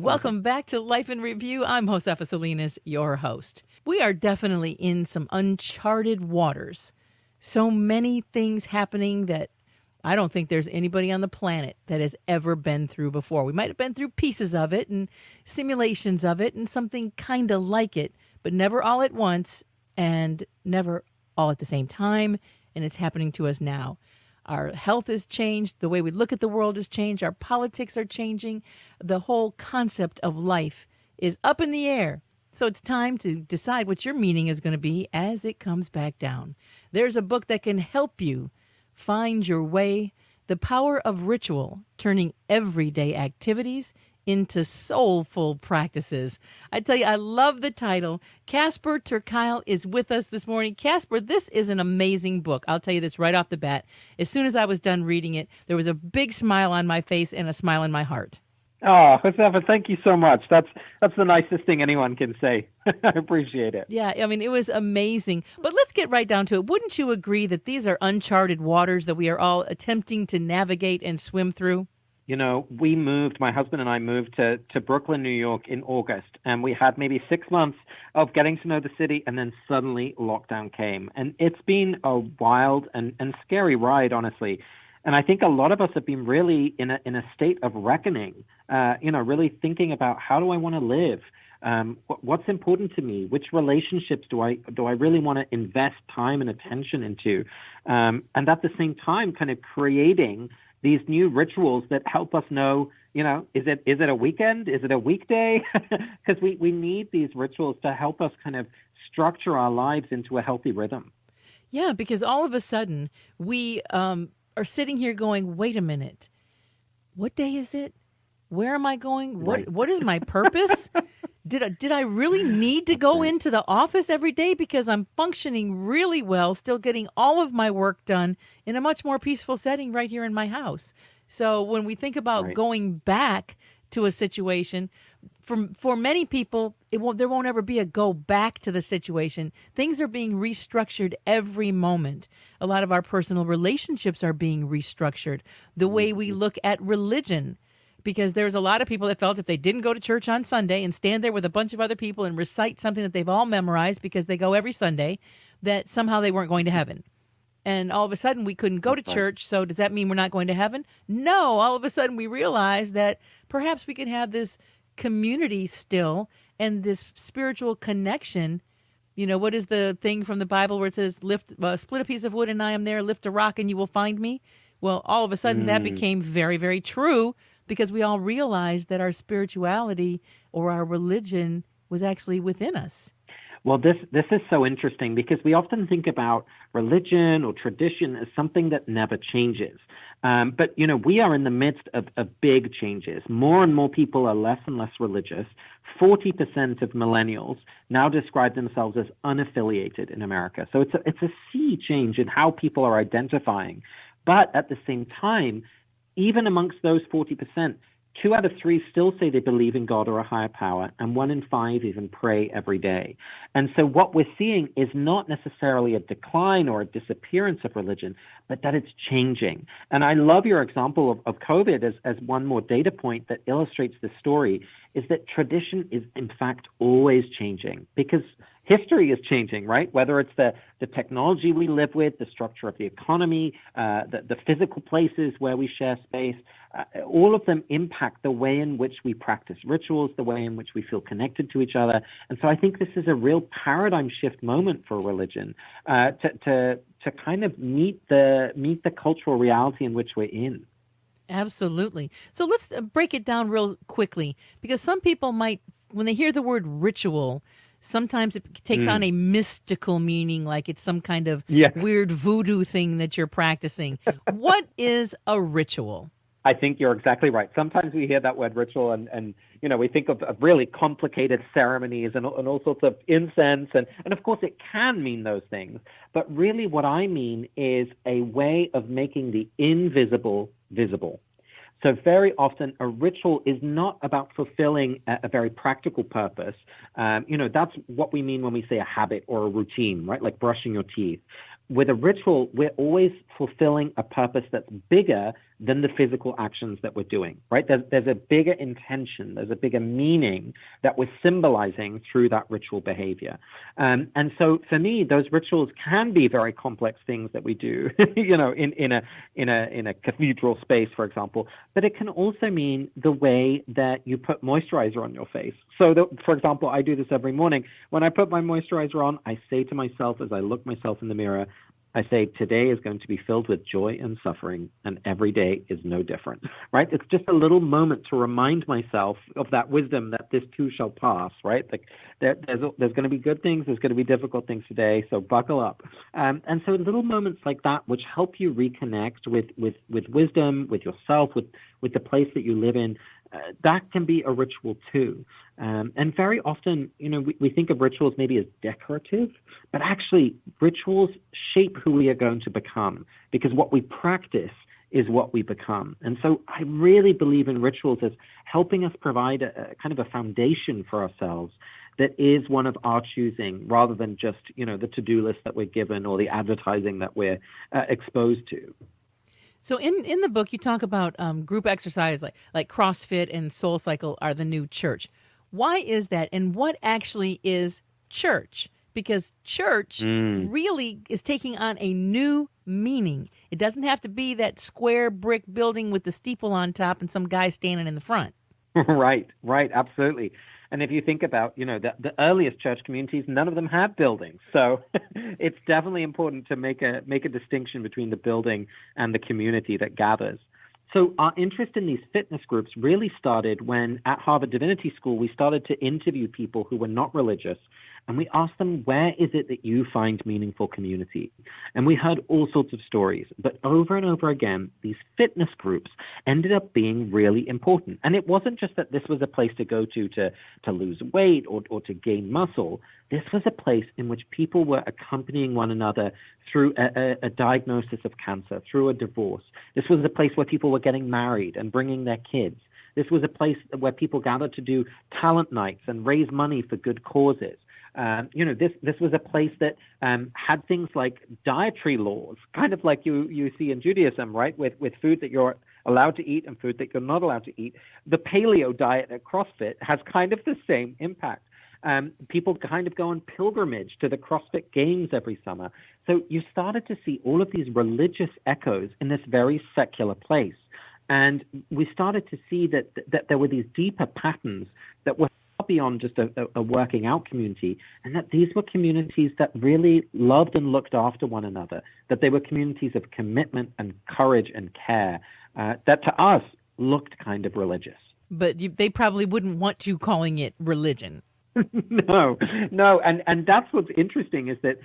Welcome back to Life in Review. I'm Josefa Salinas, your host. We are definitely in some uncharted waters. So many things happening that I don't think there's anybody on the planet that has ever been through before. We might have been through pieces of it and simulations of it and something kind of like it, but never all at once and never all at the same time. And it's happening to us now. Our health has changed. The way we look at the world has changed. Our politics are changing. The whole concept of life is up in the air. So it's time to decide what your meaning is going to be as it comes back down. There's a book that can help you find your way. The Power of Ritual, turning everyday activities into soulful practices. I tell you, I love the title. Casper Ter Kuile is with us this morning. Casper, this is an amazing book. I'll tell you this right off the bat. As soon as I was done reading it, there was a big smile on my face and a smile in my heart. Oh, Josefa, thank you so much. That's the nicest thing anyone can say. I appreciate it. Yeah, I mean, it was amazing. But let's get right down to it. Wouldn't you agree that these are uncharted waters that we are all attempting to navigate and swim through? You know, my husband and I moved to Brooklyn, New York in August, and we had maybe 6 months of getting to know the city, and then suddenly lockdown came. And it's been a wild and scary ride, honestly. And I think a lot of us have been really in a state of reckoning, really thinking about how do I want to live? What's important to me? Which relationships do I really want to invest time and attention into? And at the same time, kind of creating these new rituals that help us know, is it a weekend? Is it a weekday? Because we need these rituals to help us kind of structure our lives into a healthy rhythm. Yeah, because all of a sudden we are sitting here going, wait a minute, what day is it? Where am I going? What is my purpose? Did I really need to go into the office every day because I'm functioning really well, still getting all of my work done in a much more peaceful setting right here in my house? So when we think about going back to a situation, for many people, there won't ever be a go back to the situation. Things are being restructured every moment. A lot of our personal relationships are being restructured. The way we look at religion, because there's a lot of people that felt if they didn't go to church on Sunday and stand there with a bunch of other people and recite something that they've all memorized because they go every Sunday, that somehow they weren't going to heaven. And all of a sudden we couldn't go to church, so does that mean we're not going to heaven? No, all of a sudden we realized that perhaps we can have this community still and this spiritual connection. You know, what is the thing from the Bible where it says, split a piece of wood and I am there, lift a rock and you will find me? Well, all of a sudden that became very, very true, because we all realized that our spirituality or our religion was actually within us. Well, this is so interesting because we often think about religion or tradition as something that never changes. But, we are in the midst of big changes. More and more people are less and less religious. 40% of millennials now describe themselves as unaffiliated in America. So it's a sea change in how people are identifying. But at the same time, even amongst those 40%, 2 out of 3 still say they believe in God or a higher power, and 1 in 5 even pray every day. And so what we're seeing is not necessarily a decline or a disappearance of religion, but that it's changing. And I love your example of COVID as one more data point that illustrates this story, is that tradition is in fact always changing, because history is changing, right? Whether it's the technology we live with, the structure of the economy, the physical places where we share space, all of them impact the way in which we practice rituals, the way in which we feel connected to each other. And so I think this is a real paradigm shift moment for religion to kind of meet the cultural reality in which we're in. Absolutely. So let's break it down real quickly, because some people might, when they hear the word ritual, sometimes it takes on a mystical meaning, like it's some kind of weird voodoo thing that you're practicing. What is a ritual? I think you're exactly right. Sometimes we hear that word ritual and we think of really complicated ceremonies and all sorts of incense. And of course, it can mean those things. But really what I mean is a way of making the invisible visible. So very often a ritual is not about fulfilling a very practical purpose. That's what we mean when we say a habit or a routine, right? Like brushing your teeth. With a ritual, we're always fulfilling a purpose that's bigger than the physical actions that we're doing, right? There's a bigger intention, there's a bigger meaning that we're symbolizing through that ritual behavior. And so for me, those rituals can be very complex things that we do, in a cathedral space, for example, but it can also mean the way that you put moisturizer on your face. So, for example, I do this every morning. When I put my moisturizer on, I say to myself as I look myself in the mirror, I say, today is going to be filled with joy and suffering, and every day is no different, right? It's just a little moment to remind myself of that wisdom that this too shall pass, right? Like there's going to be good things, there's going to be difficult things today, so buckle up. And so little moments like that, which help you reconnect with wisdom, with yourself, with the place that you live in, that can be a ritual too. And very often, we think of rituals maybe as decorative, but actually rituals shape who we are going to become, because what we practice is what we become. And so I really believe in rituals as helping us provide a kind of a foundation for ourselves that is one of our choosing, rather than just, the to-do list that we're given or the advertising that we're exposed to. So in the book, you talk about group exercise like CrossFit and Soul Cycle are the new church. Why is that? And what actually is church? Because church really is taking on a new meaning. It doesn't have to be that square brick building with the steeple on top and some guy standing in the front. Right, absolutely. And if you think about, the earliest church communities, none of them had buildings. So it's definitely important to make a distinction between the building and the community that gathers. So our interest in these fitness groups really started when at Harvard Divinity School, we started to interview people who were not religious. And we asked them, where is it that you find meaningful community? And we heard all sorts of stories. But over and over again, these fitness groups ended up being really important. And it wasn't just that this was a place to go to lose weight or to gain muscle. This was a place in which people were accompanying one another through a diagnosis of cancer, through a divorce. This was a place where people were getting married and bringing their kids. This was a place where people gathered to do talent nights and raise money for good causes. This was a place that had things like dietary laws, kind of like you see in Judaism, right? With food that you're allowed to eat and food that you're not allowed to eat. The paleo diet at CrossFit has kind of the same impact. People kind of go on pilgrimage to the CrossFit Games every summer. So you started to see all of these religious echoes in this very secular place. And we started to see that there were these deeper patterns that were beyond just a working out community, and that these were communities that really loved and looked after one another, that they were communities of commitment and courage and care that to us looked kind of religious. But they probably wouldn't want you calling it religion. No, and that's what's interesting is that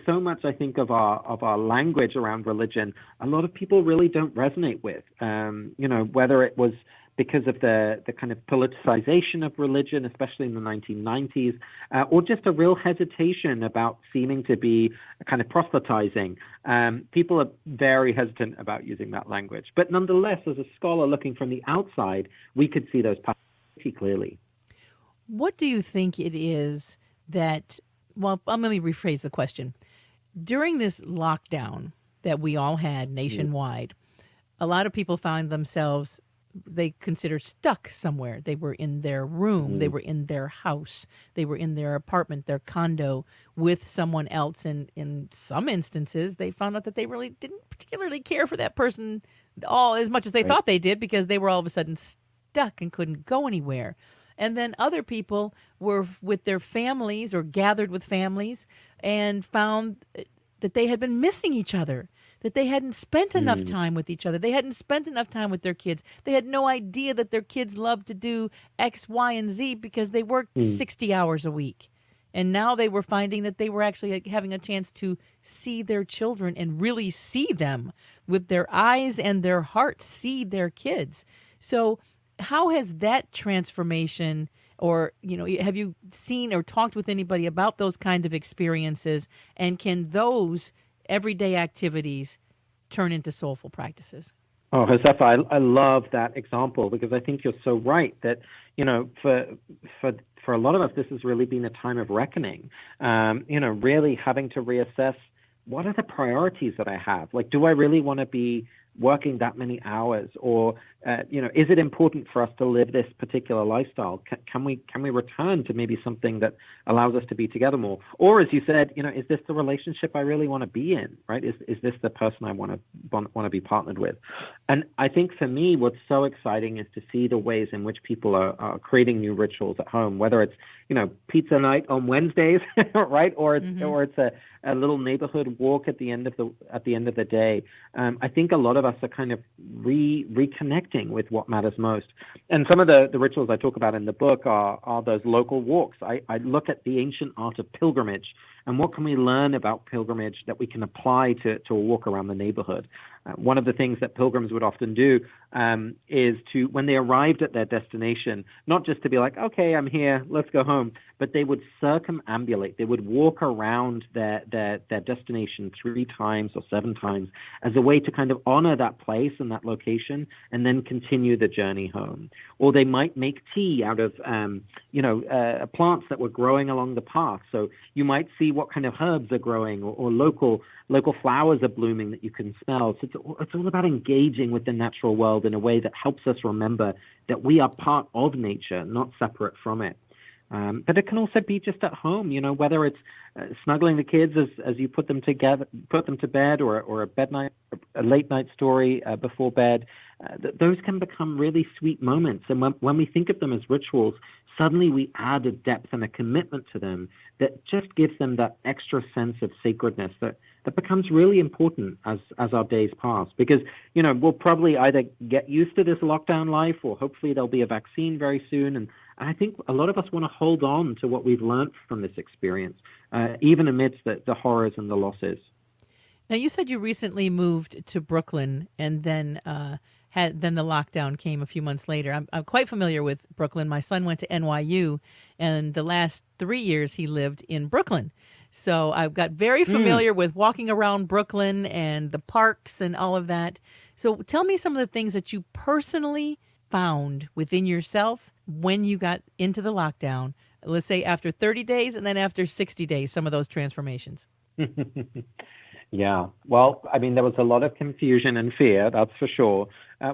so much I think of our language around religion, a lot of people really don't resonate with. Whether it was because of the kind of politicization of religion, especially in the 1990s, or just a real hesitation about seeming to be kind of proselytizing. People are very hesitant about using that language. But nonetheless, as a scholar looking from the outside, we could see those patterns pretty clearly. What do you think it is that, well, let me rephrase the question. During this lockdown that we all had nationwide, a lot of people found themselves, they consider stuck somewhere. They were in their room, they were in their house, they were in their apartment, their condo with someone else. And in some instances, they found out that they really didn't particularly care for that person all as much as they thought they did, because they were all of a sudden stuck and couldn't go anywhere. And then other people were with their families or gathered with families and found that they had been missing each other, that they hadn't spent enough time with each other. They hadn't spent enough time with their kids. They had no idea that their kids loved to do X, Y, and Z because they worked 60 hours a week. And now they were finding that they were actually having a chance to see their children and really see them with their eyes and their hearts, see their kids. So how has that transformation, or, have you seen or talked with anybody about those kinds of experiences, and can those everyday activities turn into soulful practices? Oh, Josefa, I love that example, because I think you're so right that, for a lot of us, this has really been a time of reckoning, really having to reassess, what are the priorities that I have? Like, do I really want to be working that many hours? Or, is it important for us to live this particular lifestyle? Can we return to maybe something that allows us to be together more? Or, as you said, is this the relationship I really want to be in, right? Is this the person I want to be partnered with? And I think for me, what's so exciting is to see the ways in which people are creating new rituals at home, whether it's, pizza night on Wednesdays, right? Or it's a little neighborhood walk at the end of the day. I think a lot of us are kind of reconnecting with what matters most. And some of the rituals I talk about in the book are those local walks. I look at the ancient art of pilgrimage and what can we learn about pilgrimage that we can apply to a walk around the neighborhood. One of the things that pilgrims would often do is to, when they arrived at their destination, not just to be like, okay, I'm here, let's go home, but they would circumambulate. They would walk around their destination 3 times or 7 times as a way to kind of honor that place and that location and then continue the journey home. Or they might make tea out of, plants that were growing along the path. So you might see what kind of herbs are growing or local flowers are blooming that you can smell. So it's all about engaging with the natural world in a way that helps us remember that we are part of nature, not separate from it. But it can also be just at home, whether it's snuggling the kids as you put them to bed, or a late night story before bed. Those can become really sweet moments. And when we think of them as rituals, suddenly we add a depth and a commitment to them that just gives them that extra sense of sacredness that becomes really important as our days pass. Because, we'll probably either get used to this lockdown life, or hopefully there'll be a vaccine very soon. And I think a lot of us want to hold on to what we've learned from this experience, even amidst the horrors and the losses. Now, you said you recently moved to Brooklyn, and then then the lockdown came a few months later. I'm quite familiar with Brooklyn. My son went to NYU, and the last 3 years he lived in Brooklyn. So I've got very familiar with walking around Brooklyn and the parks and all of that. So tell me some of the things that you personally found within yourself when you got into the lockdown. Let's say after 30 days and then after 60 days, some of those transformations. Yeah. Well, I mean, there was a lot of confusion and fear, that's for sure.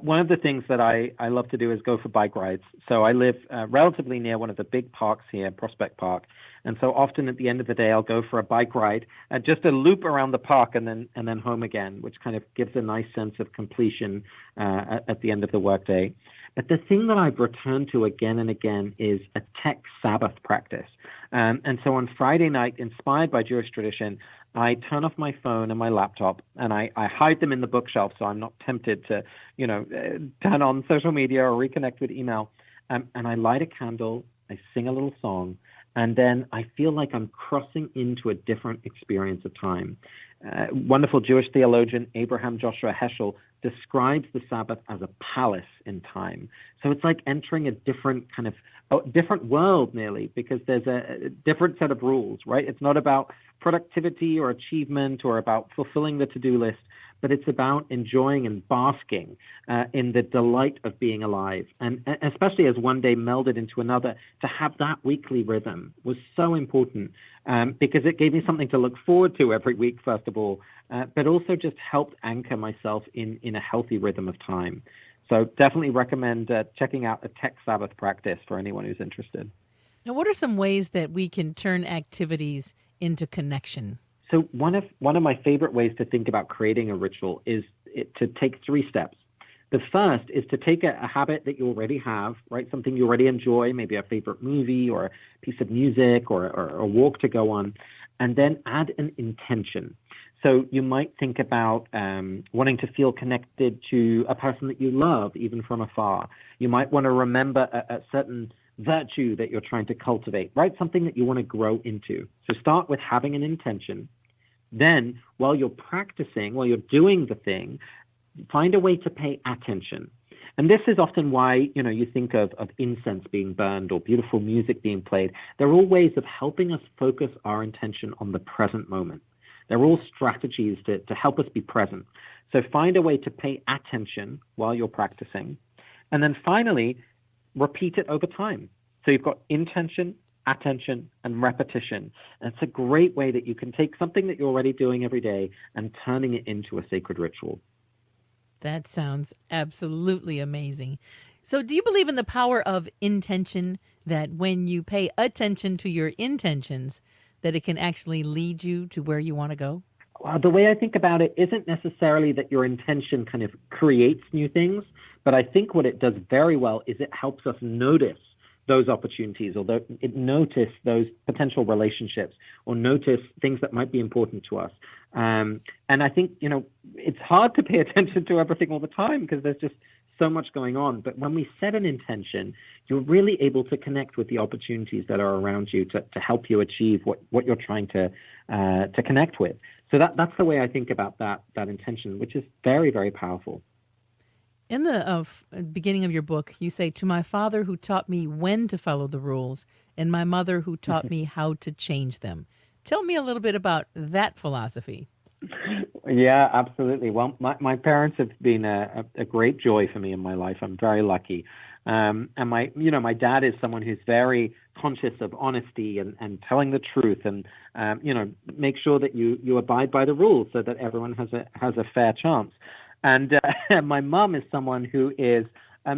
One of the things that I love to do is go for bike rides. So I live relatively near one of the big parks here, Prospect Park. And so often at the end of the day, I'll go for a bike ride, just a loop around the park and then home again, which kind of gives a nice sense of completion at the end of the workday. But the thing that I've returned to again and again is a tech Sabbath practice. And so on Friday night, inspired by Jewish tradition, I turn off my phone and my laptop, and I hide them in the bookshelf so I'm not tempted to, turn on social media or reconnect with email. And I light a candle, I sing a little song, and then I feel like I'm crossing into a different experience of time. Wonderful Jewish theologian Abraham Joshua Heschel describes the Sabbath as a palace in time. So it's like entering a different different world nearly, because there's a different set of rules, right? It's not about productivity or achievement or about fulfilling the to-do list, but it's about enjoying and basking in the delight of being alive. And especially as one day melded into another, to have that weekly rhythm was so important because it gave me something to look forward to every week, first of all, but also just helped anchor myself in a healthy rhythm of time. So definitely recommend checking out a tech Sabbath practice for anyone who's interested. Now, what are some ways that we can turn activities into connection? So one of my favorite ways to think about creating a ritual is to take 3 steps. The first is to take a habit that you already have, right? Something you already enjoy, maybe a favorite movie or a piece of music or a walk to go on, and then add an intention. So you might think about wanting to feel connected to a person that you love, even from afar. You might want to remember a certain virtue that you're trying to cultivate, right? Something that you want to grow into. So start with having an intention. Then, while you're practicing, while you're doing the thing, find a way to pay attention. And this is often why, you think of incense being burned or beautiful music being played. They're all ways of helping us focus our intention on the present moment. They're all strategies to help us be present. So find a way to pay attention while you're practicing. And then finally, repeat it over time. So you've got intention, attention, and repetition. And it's a great way that you can take something that you're already doing every day and turning it into a sacred ritual. That sounds absolutely amazing. So, do you believe in the power of intention, that when you pay attention to your intentions, that it can actually lead you to where you want to go? Well, the way I think about it isn't necessarily that your intention kind of creates new things, but I think what it does very well is it helps us notice those opportunities, or notice those potential relationships, or notice things that might be important to us. And I think, it's hard to pay attention to everything all the time because there's just so much going on. But when we set an intention, you're really able to connect with the opportunities that are around you to help you achieve what you're trying to connect with. So that's the way I think about that intention, which is very, very powerful. In the beginning of your book, you say, "To my father who taught me when to follow the rules, and my mother who taught me how to change them." Tell me a little bit about that philosophy. Yeah, absolutely. Well, my parents have been a great joy for me in my life. I'm very lucky. And my dad is someone who's very conscious of honesty and telling the truth, and make sure that you abide by the rules so that everyone has a fair chance. And my mom is someone who is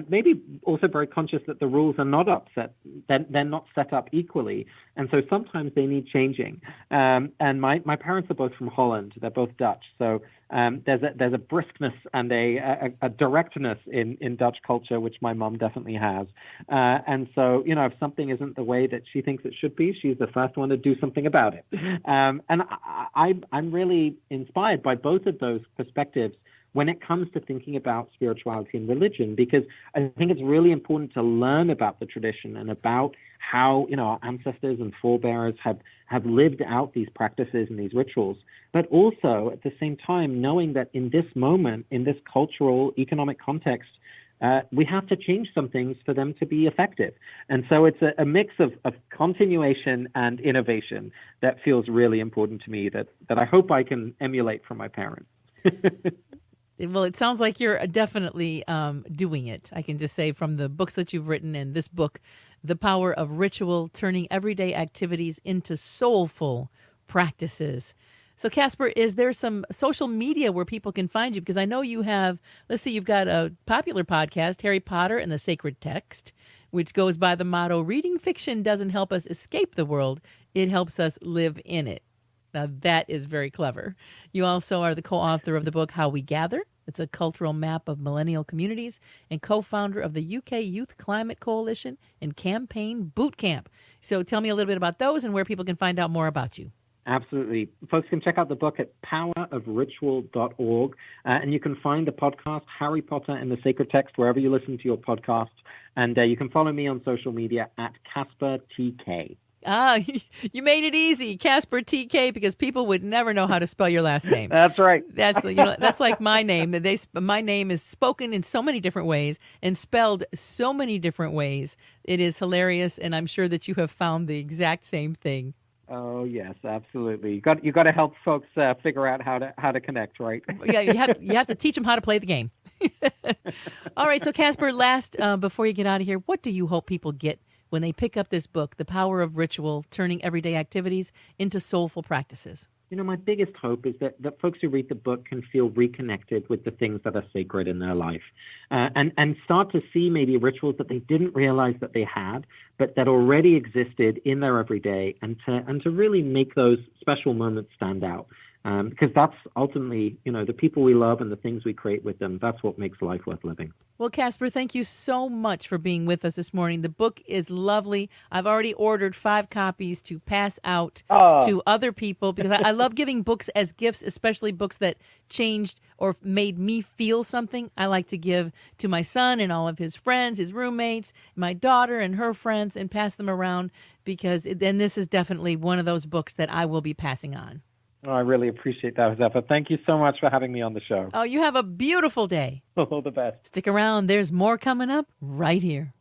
maybe also very conscious that the rules are not upset, they're not set up equally, and so sometimes they need changing. And my parents are both from Holland; they're both Dutch, so there's a briskness and a directness in Dutch culture which my mom definitely has. And so if something isn't the way that she thinks it should be, she's the first one to do something about it. And I'm really inspired by both of those perspectives when it comes to thinking about spirituality and religion, because I think it's really important to learn about the tradition and about how our ancestors and forebears have lived out these practices and these rituals, but also at the same time knowing that in this moment, in this cultural, economic context, we have to change some things for them to be effective. And so it's a mix of continuation and innovation that feels really important to me, that I hope I can emulate from my parents. Well, it sounds like you're definitely doing it. I can just say from the books that you've written and this book, The Power of Ritual, Turning Everyday Activities into Soulful Practices. So, Casper, is there some social media where people can find you? Because I know you have, let's see, you've got a popular podcast, Harry Potter and the Sacred Text, which goes by the motto, "Reading fiction doesn't help us escape the world, it helps us live in it." Now, that is very clever. You also are the co-author of the book, How We Gather. It's a cultural map of millennial communities, and co-founder of the UK Youth Climate Coalition and Campaign Boot Camp. So tell me a little bit about those and where people can find out more about you. Absolutely. Folks can check out the book at powerofritual.org, and you can find the podcast, Harry Potter and the Sacred Text, wherever you listen to your podcasts. And you can follow me on social media at Casper TK. Ah, you made it easy, Casper TK, because people would never know how to spell your last name. That's right. That's like my name. My name is spoken in so many different ways and spelled so many different ways. It is hilarious, and I'm sure that you have found the exact same thing. Oh yes, absolutely. You got to help folks figure out how to connect, right? Yeah, you have to teach them how to play the game. All right, so Casper, last before you get out of here, what do you hope people get when they pick up this book, The Power of Ritual, Turning Everyday Activities into Soulful Practices? My biggest hope is that folks who read the book can feel reconnected with the things that are sacred in their life, and start to see maybe rituals that they didn't realize that they had, but that already existed in their everyday, and to really make those special moments stand out. Because that's ultimately, the people we love and the things we create with them, that's what makes life worth living. Well, Casper, thank you so much for being with us this morning. The book is lovely. I've already ordered 5 copies to pass out to other people, because I love giving books as gifts, especially books that changed or made me feel something. I like to give to my son and all of his friends, his roommates, my daughter and her friends, and pass them around, because then this is definitely one of those books that I will be passing on. Oh, I really appreciate that, Josefa. Thank you so much for having me on the show. Oh, you have a beautiful day. All the best. Stick around. There's more coming up right here.